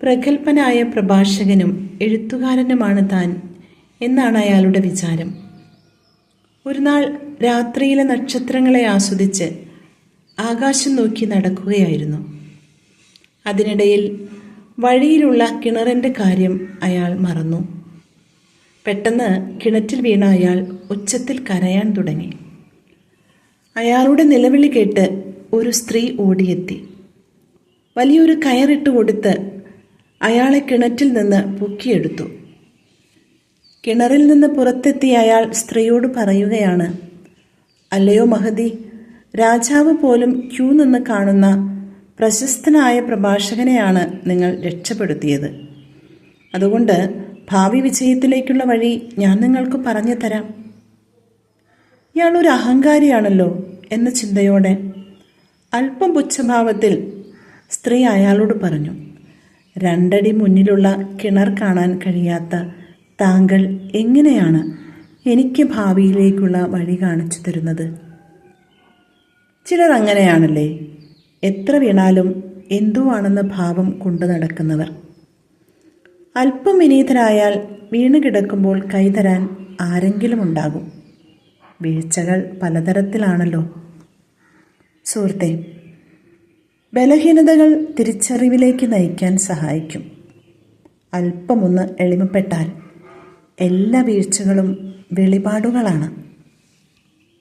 പ്രഗത്ഭനായ പ്രഭാഷകനും എഴുത്തുകാരനുമാണ് താൻ എന്നാണ് അയാളുടെ വിചാരം. ഒരു നാൾ രാത്രിയിലെ നക്ഷത്രങ്ങളെ ആസ്വദിച്ച് ആകാശം നോക്കി നടക്കുകയായിരുന്നു. അതിനിടയിൽ വഴിയിലുള്ള കിണറിൻ്റെ കാര്യം അയാൾ മറന്നു. പെട്ടെന്ന് കിണറ്റിൽ വീണ അയാൾ ഉച്ചത്തിൽ കരയാൻ തുടങ്ങി. അയാളുടെ നിലവിളി കേട്ട് ഒരു സ്ത്രീ ഓടിയെത്തി. വലിയൊരു കയറിട്ട് കൊടുത്ത് അയാളെ കിണറ്റിൽ നിന്ന് പൊക്കിയെടുത്തു. കിണറിൽ നിന്ന് പുറത്തെത്തിയ അയാൾ സ്ത്രീയോട് പറയുകയാണ്, അല്ലയോ മഹതി, രാജാവ് പോലും ക്യൂ നിന്ന് കാണുന്ന പ്രശസ്തനായ പ്രഭാഷകനെയാണ് നിങ്ങൾ രക്ഷപ്പെടുത്തിയത്. അതുകൊണ്ട് ഭാവി വിജയത്തിലേക്കുള്ള വഴി ഞാൻ നിങ്ങൾക്ക് പറഞ്ഞു തരാം. ഇയാൾ ഒരു അഹങ്കാരിയാണല്ലോ എന്ന ചിന്തയോടെ അല്പം പുച്ഛഭാവത്തിൽ സ്ത്രീ അയാളോട് പറഞ്ഞു, 2 അടി മുന്നിലുള്ള കിണർ കാണാൻ കഴിയാത്ത താങ്കൾ എങ്ങനെയാണ് എനിക്ക് ഭാവിയിലേക്കുള്ള വഴി കാണിച്ചു തരുന്നത്? ചിലർ അങ്ങനെയാണല്ലേ, എത്ര വീണാലും എന്തോ ആണെന്ന ഭാവം കൊണ്ടു നടക്കുന്നവർ. അല്പം വിനീതരായാൽ വീണ് കിടക്കുമ്പോൾ കൈതരാൻ ആരെങ്കിലും ഉണ്ടാകും. വീഴ്ചകൾ പലതരത്തിലാണല്ലോ. സുഹൃത്തെ, ബലഹീനതകൾ തിരിച്ചറിവിലേക്ക് നയിക്കാൻ സഹായിക്കും. അല്പമൊന്ന് എളിമപ്പെട്ടാൽ എല്ലാ വീഴ്ചകളും വെളിപാടുകളാണ്.